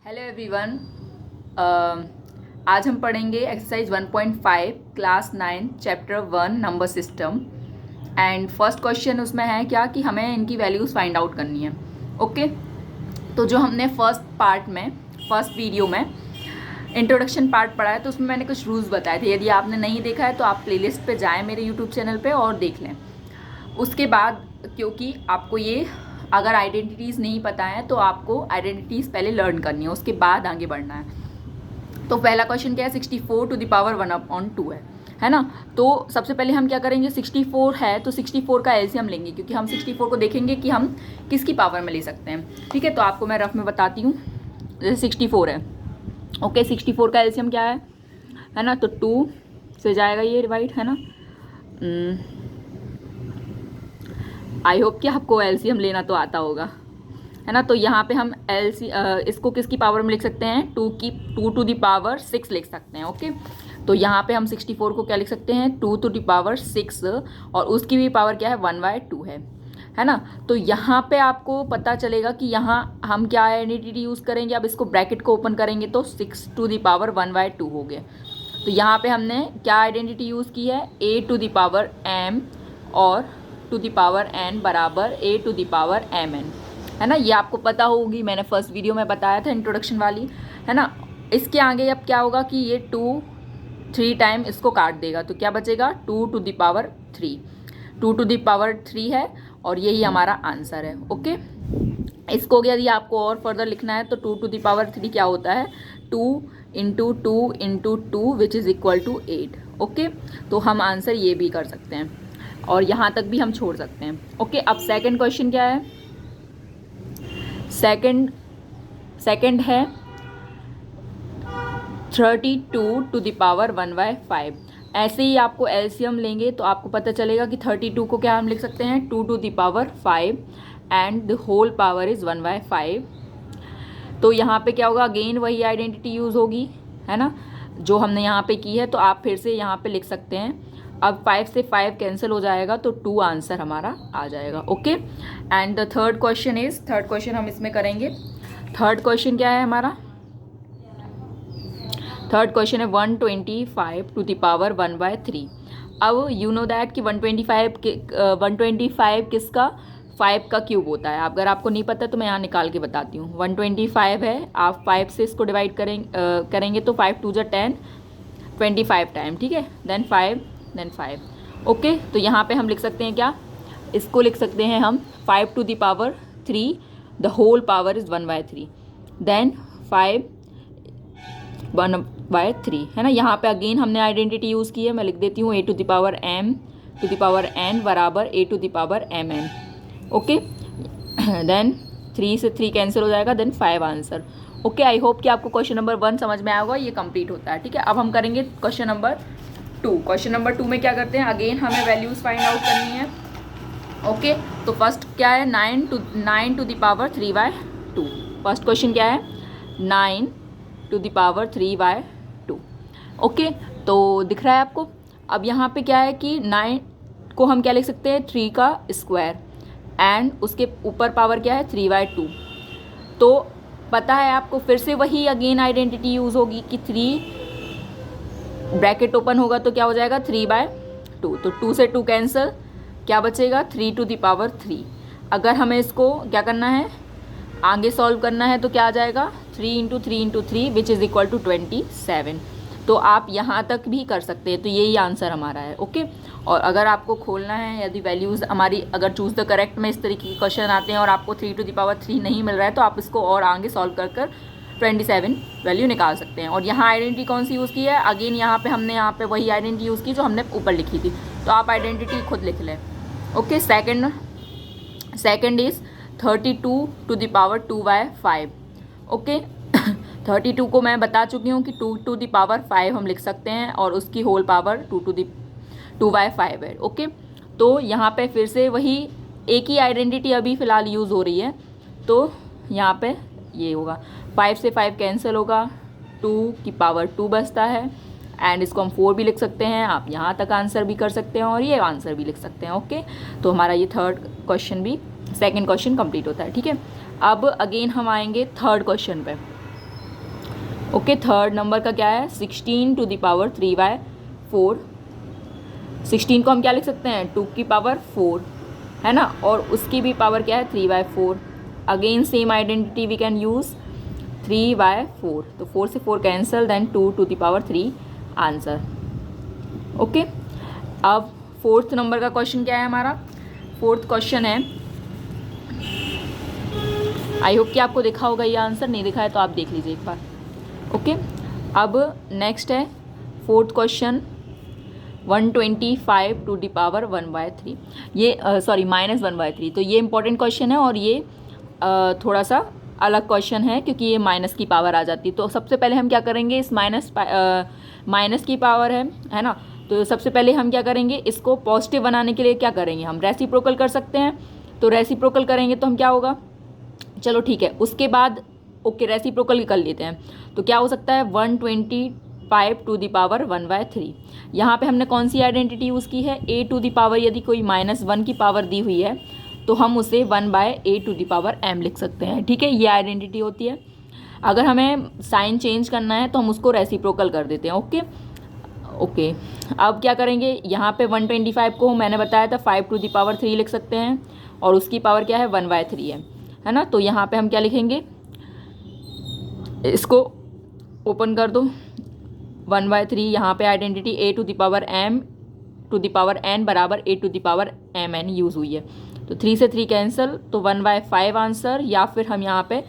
Hello everyone. आज हम पढ़ेंगे exercise 1.5 class 9 chapter 1 number system. And first question उसमें है क्या कि हमें इनकी वैल्यूज़ फाइंड आउट करनी है। ओके, तो जो हमने फर्स्ट वीडियो में इंट्रोडक्शन पार्ट पढ़ा है तो उसमें मैंने कुछ रूल्स बताए थे। यदि आपने नहीं देखा है तो आप प्लेलिस्ट पे जाएं मेरे यूट्यूब चैनल पे और देख लें। उसके बाद क्योंकि आपको ये अगर आइडेंटिटीज़ नहीं पता है तो आपको आइडेंटिटीज़ पहले लर्न करनी है, उसके बाद आगे बढ़ना है। तो पहला क्वेश्चन क्या है, 64 टू द पावर 1/2 है ना। तो सबसे पहले हम क्या करेंगे, 64 है तो 64 का एलसीएम लेंगे, क्योंकि हम 64 को देखेंगे कि हम किसकी पावर में ले सकते हैं। ठीक है, तो आपको मैं रफ में बताती हूँ। जैसे 64 है, ओके, 64 का एलसीएम क्या है ना, तो 2 से जाएगा ये डिवाइड, है ना। आई होप कि आपको एलसीएम लेना तो आता होगा, है ना। तो यहाँ पे हम इसको किसकी पावर में लिख सकते हैं, 2 टू द पावर 6 लिख सकते हैं। ओके, तो यहाँ पे हम 64 को क्या लिख सकते हैं, 2 टू द पावर 6, और उसकी भी पावर क्या है, 1/2 है ना। तो यहाँ पे आपको पता चलेगा कि यहाँ हम क्या आइडेंटिटी यूज़ करेंगे। अब इसको ब्रैकेट को ओपन करेंगे तो 6 टू द पावर 1/2 हो गया। तो यहाँ पे हमने क्या आइडेंटिटी यूज़ की है, a to the power m और टू द पावर n बराबर a to the power mn, है ना। ये आपको पता होगी, मैंने फर्स्ट वीडियो में बताया था इंट्रोडक्शन वाली, है ना। इसके आगे अब क्या होगा कि ये 3 टाइम इसको काट देगा तो क्या बचेगा, 2 to the power 3, 2 to the power 3 है, और यही हमारा आंसर है। ओके, इसको यदि आपको और फर्दर लिखना है तो 2 टू द पावर 3 क्या होता है, 2 into 2 into 2 which is equal to 8। Okay, तो हम आंसर ये भी कर सकते हैं और यहाँ तक भी हम छोड़ सकते हैं। ओके, अब सेकंड क्वेश्चन क्या है, सेकंड है 32 टू द पावर 1/5। ऐसे ही आपको एलसीएम लेंगे तो आपको पता चलेगा कि 32 को क्या हम लिख सकते हैं, 2 to the power 5 and the whole power is 1/5। तो यहाँ पे क्या होगा, अगेन वही आइडेंटिटी यूज़ होगी, है ना, जो हमने यहाँ पे की है। तो आप फिर से यहाँ पे लिख सकते हैं। अब 5 से 5 कैंसिल हो जाएगा तो 2 आंसर हमारा आ जाएगा। Okay, and the third question हम इसमें करेंगे। थर्ड क्वेश्चन क्या है हमारा, थर्ड क्वेश्चन है 125 टू द पावर 1/3। अब यू नो दैट कि 125 किसका, 5 का क्यूब होता है। अगर आपको नहीं पता तो मैं यहाँ निकाल के बताती हूँ। 125 है, आप 5 से इसको डिवाइड करेंगे तो 5 2 10, 25 टाइम, ठीक है, देन 5 देन 5। ओके, तो यहाँ पे हम लिख सकते हैं क्या, इसको लिख सकते हैं हम 5 to the power 3, the whole power is 1/3, then 5 1/3, है ना। यहाँ पे अगेन हमने आइडेंटिटी यूज़ की है, मैं लिख देती हूँ a to the power m to the power n बराबर a to the power mn। Okay, then 3 से 3 कैंसिल हो जाएगा, then 5 answer. Okay, I hope कि आपको क्वेश्चन नंबर 1 समझ में आया होगा, ये कंप्लीट होता है। ठीक है, अब हम करेंगे क्वेश्चन नंबर 2। क्वेश्चन नंबर 2 में क्या करते हैं, अगेन हमें वैल्यूज़ फाइंड आउट करनी है। ओके, तो फर्स्ट क्या है, 9 to the power 3/2। First question क्या है, 9 टू द पावर 3/2। ओके, तो दिख रहा है आपको। अब यहाँ पे क्या है कि 9 को हम क्या लिख सकते हैं, 3 का स्क्वायर, एंड उसके ऊपर पावर क्या है, 3/2। तो पता है आपको, फिर से वही अगेन आइडेंटिटी यूज़ होगी कि 3 ब्रैकेट ओपन होगा तो क्या हो जाएगा, 3/2। तो 2 से 2 कैंसिल, क्या बचेगा, 3 टू द पावर 3। अगर हमें इसको क्या करना है, आगे सॉल्व करना है तो क्या आ जाएगा, 3 into 3 into 3 which is equal to 27। तो आप यहाँ तक भी कर सकते हैं, तो यही आंसर हमारा है। ओके, और अगर आपको खोलना है, यदि वैल्यूज़ हमारी अगर चूज़ द करेक्ट में इस तरीके के क्वेश्चन आते हैं और आपको 3 टू द पावर 3 नहीं मिल रहा है तो आप इसको और आगे सॉल्व कर 27 वैल्यू निकाल सकते हैं। और यहाँ आइडेंटिटी कौन सी यूज़ की है, अगेन यहाँ पे हमने यहाँ पे वही आइडेंटिटी यूज़ की जो हमने ऊपर लिखी थी, तो आप आइडेंटिटी खुद लिख लें। Okay, second is 32 to the power 2/5। Okay, 32 को मैं बता चुकी हूँ कि 2 टू द पावर 5 हम लिख सकते हैं, और उसकी होल पावर 2/5 है। ओके, तो यहाँ पे फिर से वही एक ही आइडेंटिटी अभी फ़िलहाल यूज़ हो रही है, तो यहाँ पे ये होगा, 5 से 5 कैंसिल होगा, 2 की पावर 2 बचता है, एंड इसको हम 4 भी लिख सकते हैं। आप यहाँ तक आंसर भी कर सकते हैं और ये आंसर भी लिख सकते हैं। ओके, तो हमारा ये सेकंड क्वेश्चन कंप्लीट होता है। ठीक है, अब अगेन हम आएंगे थर्ड क्वेश्चन पे। ओके, थर्ड नंबर का क्या है, 16 टू द पावर 3/4। 16 को हम क्या लिख सकते हैं, 2 की पावर 4, है ना, और उसकी भी पावर क्या है, 3/4। Again same identity we can use, 3/4, तो 4 से 4 cancel, then 2 to the power 3 answer. Okay, अब फोर्थ नंबर का क्वेश्चन क्या है हमारा, फोर्थ क्वेश्चन है, आई होप कि आपको देखा होगा ये आंसर, नहीं दिखा है तो आप देख लीजिए एक बार। ओके, अब नेक्स्ट है fourth question, 125 to the power 1/3, ये सॉरी -1/3। तो ये इंपॉर्टेंट क्वेश्चन है और ये थोड़ा सा अलग क्वेश्चन है क्योंकि ये माइनस की पावर आ जाती है। तो सबसे पहले हम क्या करेंगे, इस माइनस की पावर है ना, तो सबसे पहले हम क्या करेंगे, इसको पॉजिटिव बनाने के लिए क्या करेंगे, हम रेसिप्रोकल कर सकते हैं। तो रेसिप्रोकल करेंगे तो हम क्या होगा, चलो ठीक है, उसके बाद ओके रेसिप्रोकल कर लेते हैं। तो क्या हो सकता है, 125 टू द पावर 1/3। यहाँ पे हमने कौन सी आइडेंटिटी यूज़ की है, a टू द पावर, यदि कोई -1 की पावर दी हुई है तो हम उसे 1/a to the power m लिख सकते हैं। ठीक है, ये आइडेंटिटी होती है। अगर हमें साइन चेंज करना है तो हम उसको रेसिप्रोकल कर देते हैं। ओके ओके, अब क्या करेंगे, यहाँ पे 125 को मैंने बताया था 5 टू द पावर 3 लिख सकते हैं और उसकी पावर क्या है, 1/3 है ना। तो यहाँ पे हम क्या लिखेंगे, इसको ओपन कर दो, 1/3, यहाँ पे identity a to the power m to the power n बराबर a to the power mn use हुई है। तो 3 से 3 कैंसिल, तो 1/5 आंसर, या फिर हम यहाँ पे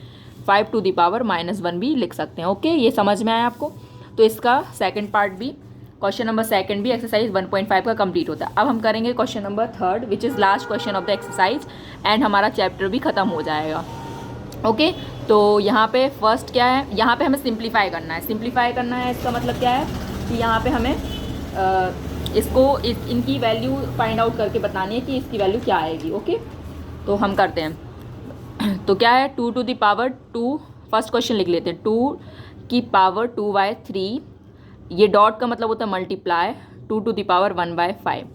5 टू द पावर -1 भी लिख सकते हैं। ओके, ये समझ में आया आपको। तो इसका सेकंड पार्ट भी, क्वेश्चन नंबर सेकंड भी एक्सरसाइज 1.5 का कंप्लीट होता है। अब हम करेंगे question number third, which is last question of the exercise, and हमारा चैप्टर भी ख़त्म हो जाएगा। ओके, तो यहाँ पे फर्स्ट क्या है, यहाँ पे हमें सिंप्लीफाई करना है। सिंप्लीफाई करना है इसका मतलब क्या है कि यहाँ पे हमें इनकी वैल्यू फाइंड आउट करके बतानी है कि इसकी वैल्यू क्या आएगी। ओके, तो हम करते हैं। तो क्या है, 2 to the power 2, first question लिख लेते हैं, 2 की पावर 2/3, ये डॉट का मतलब होता है multiply, 2 to the power 1/5।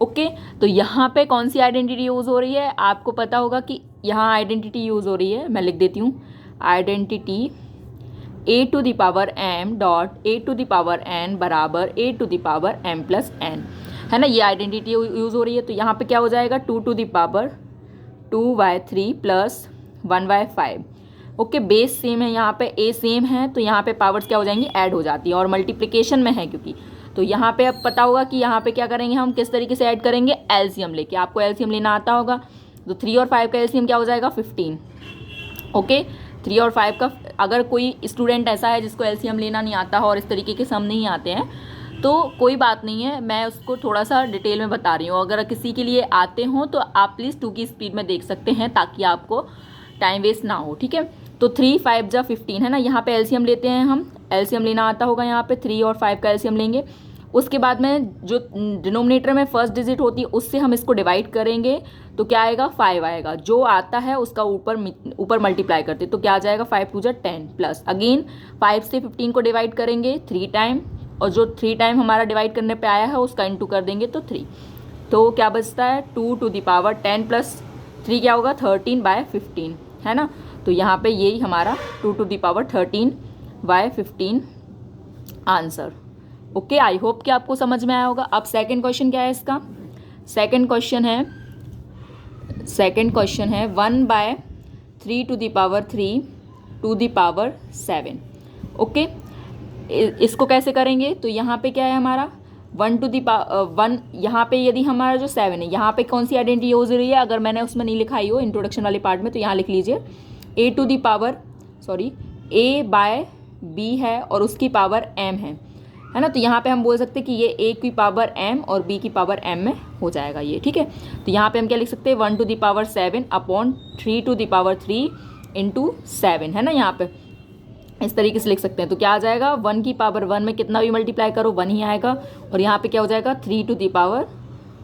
Okay, तो यहाँ पे कौन सी आइडेंटिटी यूज़ हो रही है, आपको पता होगा कि यहाँ आइडेंटिटी यूज़ हो रही है, मैं लिख देती हूँ, identity a to the power m dot a to the power n बराबर a to the power m plus n, है ना, ये आइडेंटिटी यूज़ हो रही है। तो यहाँ पे क्या हो जाएगा, 2 to the power 2/3 plus 1/5। Okay, base same है, यहाँ पे a सेम है, तो यहाँ पे पावर्स क्या हो जाएंगी, ऐड हो जाती है, और मल्टीप्लिकेशन में है क्योंकि। तो यहाँ पे अब पता होगा कि यहाँ पे क्या करेंगे, हम किस तरीके से ऐड करेंगे, एलसीएम लेके। आपको एलसीएम लेना आता होगा, तो 3 और 5 का एलसीएम क्या हो जाएगा, 15। ओके, 3 और 5 का, अगर कोई स्टूडेंट ऐसा है जिसको एलसीएम लेना नहीं आता हो और इस तरीके के सम नहीं आते हैं, तो कोई बात नहीं है, मैं उसको थोड़ा सा डिटेल में बता रही हूँ। अगर किसी के लिए आते हों तो आप प्लीज़ 2 की स्पीड में देख सकते हैं ताकि आपको टाइम वेस्ट ना हो। ठीक है, तो 3 5 जा 15 है ना, यहाँ पे एलसीएम लेते हैं हम, एलसीएम लेना आता होगा, यहाँ पे 3 और 5 का एलसीएम लेंगे। उसके बाद में जो डिनोमिनेटर में फर्स्ट डिजिट होती है उससे हम इसको डिवाइड करेंगे, तो क्या आएगा, 5 आएगा। जो आता है उसका ऊपर मल्टीप्लाई करते, तो क्या आ जाएगा, 5 2 जा 10 प्लस अगेन 5 से 15 को डिवाइड करेंगे 3 टाइम, और जो 3 टाइम हमारा डिवाइड करने पे आया है उसका इंटू कर देंगे तो 3। तो क्या बचता है, 2 टू द पावर 10 प्लस 3 क्या होगा, 13/15, है ना। तो यहाँ पे यही हमारा 2 to the power 13/15 answer. Okay, I hope कि आपको समझ में आया होगा। अब सेकंड क्वेश्चन क्या है इसका, सेकंड क्वेश्चन है 1/3 to the power 3 to the power 7। Okay, इसको कैसे करेंगे, तो यहाँ पे क्या है हमारा 1 टू द पावर 1, यहाँ पे यदि हमारा जो 7 है, यहाँ पे कौन सी आइडेंटिटी यूज हो रही है, अगर मैंने उसमें नहीं लिखाई हो इंट्रोडक्शन वाले पार्ट में, तो यहाँ लिख लीजिए a to the power a/b है और उसकी पावर m है ना। तो यहाँ पे हम बोल सकते हैं कि ये a की पावर m और b की पावर m में हो जाएगा ये। ठीक है, तो यहाँ पे हम क्या लिख सकते हैं, 1 to the power 7 upon 3 to the power 3 into 7, है ना, यहाँ पे इस तरीके से लिख सकते हैं। तो क्या आ जाएगा, 1 की पावर 1 में कितना भी मल्टीप्लाई करो 1 ही आएगा, और यहाँ पे क्या हो जाएगा, 3 टू द पावर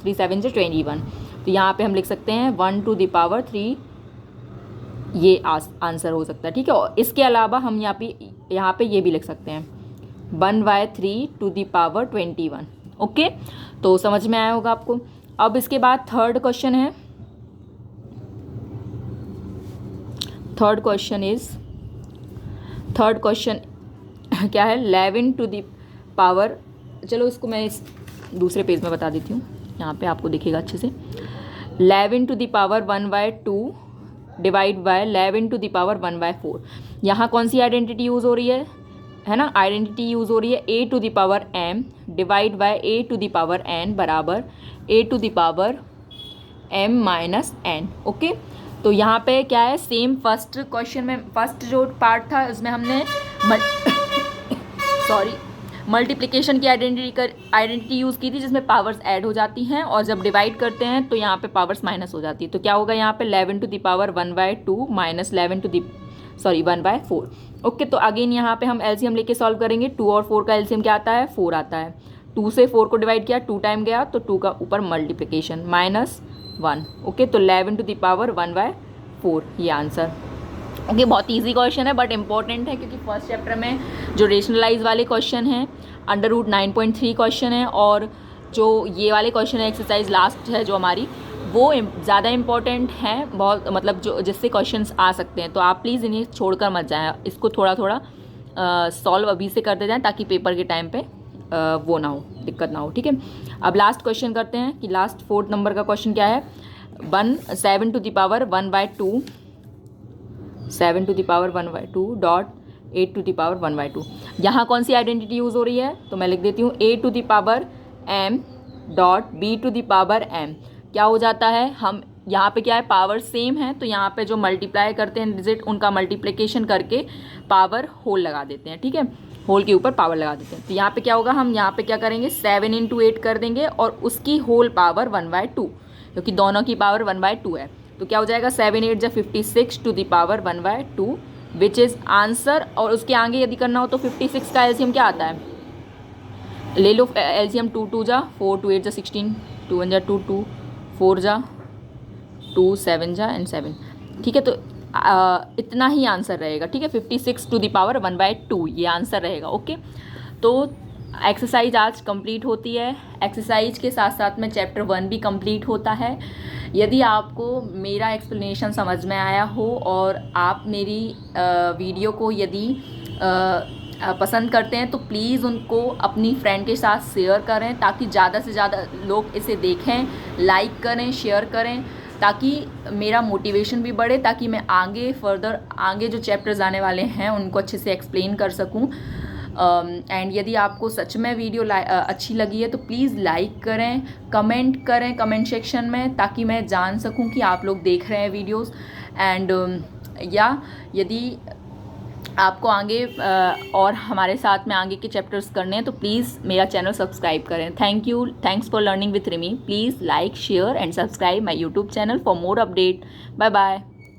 3 7 से 21। तो यहाँ पे हम लिख सकते हैं 1 टू द पावर 3, ये आंसर हो सकता है। ठीक है, और इसके अलावा हम यहाँ पे ये भी लिख सकते हैं 1/3 टू द पावर 21। ओके, तो समझ में आया होगा आपको। अब इसके बाद थर्ड क्वेश्चन है, थर्ड क्वेश्चन क्या है 11 टू द पावर, चलो इसको मैं इस दूसरे पेज में बता देती हूँ, यहाँ पे आपको दिखेगा अच्छे से। 11 to the power 1/2 divide by 11 to the power 1/4। यहाँ कौन सी आइडेंटिटी यूज़ हो रही है ना, आइडेंटिटी यूज़ हो रही है a to the power m divide by a to the power n बराबर a to the power m minus n। Okay, तो यहाँ पे क्या है, सेम फर्स्ट क्वेश्चन में फर्स्ट जो पार्ट था उसमें हमने मल्टीप्लिकेशन की आइडेंटिटी यूज़ की थी, जिसमें पावर्स ऐड हो जाती हैं और जब डिवाइड करते हैं तो यहाँ पे पावर्स माइनस हो जाती है। तो क्या होगा यहाँ पे 11 to the power 1/2 minus 1/4। Okay, तो अगेन यहाँ पे हम एलसीएम लेके सॉल्व करेंगे। 2 और 4 का एलसीएम क्या आता है, 4 आता है। 2 से 4 को डिवाइड किया, 2 टाइम गया तो 2 का ऊपर मल्टीप्लिकेशन -1। ओके, तो 11 टू द पावर 1/4 ये आंसर। ओके, बहुत इजी क्वेश्चन है बट इंपॉर्टेंट है, क्योंकि फर्स्ट चैप्टर में जो रेशनलाइज वाले क्वेश्चन हैं √9.3 क्वेश्चन है, और जो ये वाले क्वेश्चन है एक्सरसाइज लास्ट है जो हमारी, वो ज़्यादा इंपॉर्टेंट हैं बहुत, मतलब जो जिससे क्वेश्चंस आ सकते हैं। तो आप प्लीज़ इन्हें छोड़कर मत जाएं, इसको थोड़ा थोड़ा सॉल्व अभी से करते जाएं ताकि पेपर के टाइम पे वो ना हो, दिक्कत ना हो। ठीक है, अब लास्ट क्वेश्चन करते हैं कि लास्ट 4th नंबर का क्वेश्चन क्या है। 7 to the power 1/2 7 to the power 1/2 dot 8 to the power 1/2। यहाँ कौन सी आइडेंटिटी यूज़ हो रही है, तो मैं लिख देती हूँ a to the power m dot b to the power m। क्या हो जाता है, हम यहाँ पे क्या है, पावर सेम है, तो यहाँ पे जो मल्टीप्लाई करते हैं डिजिट, उनका मल्टीप्लिकेशन करके पावर होल लगा देते हैं। ठीक है, होल के ऊपर पावर लगा देते हैं। तो यहाँ पे क्या होगा, हम यहाँ पे क्या करेंगे, 7 × 8 कर देंगे और उसकी होल पावर 1/2, क्योंकि दोनों की पावर 1/2 है। तो क्या हो जाएगा, 7 8 × 56 to the power 1/2 which is answer. और उसके आगे यदि करना हो तो 56 का एलसीएम क्या आता है, ले लो एलसीएम 2 2 जा 4, 2 8 जा 16, 2 1 जा 2, 2 4 जा 2, 7 जा एंड 7। ठीक है, तो इतना ही आंसर रहेगा। ठीक है, 56 टू द पावर 1/2 ये आंसर रहेगा। ओके, तो एक्सरसाइज आज कंप्लीट होती है। एक्सरसाइज के साथ साथ में चैप्टर 1 भी कंप्लीट होता है। यदि आपको मेरा एक्सप्लेनेशन समझ में आया हो और आप मेरी वीडियो को यदि पसंद करते हैं तो प्लीज़ उनको अपनी फ्रेंड के साथ शेयर करें, ताकि ज़्यादा से ज़्यादा लोग इसे देखें, लाइक करें, शेयर करें, ताकि मेरा मोटिवेशन भी बढ़े, ताकि मैं आगे जो चैप्टर्स आने वाले हैं उनको अच्छे से एक्सप्लेन कर सकूं। एंड यदि आपको सच में वीडियो अच्छी लगी है तो प्लीज़ लाइक करें, कमेंट करें कमेंट सेक्शन में, ताकि मैं जान सकूं कि आप लोग देख रहे हैं वीडियोस। एंड या यदि आपको आगे और हमारे साथ में आगे के चैप्टर्स करने हैं तो प्लीज़ मेरा चैनल सब्सक्राइब करें। Thanks for learning with Rimi. Please like, share and subscribe my YouTube channel for more update. Bye bye.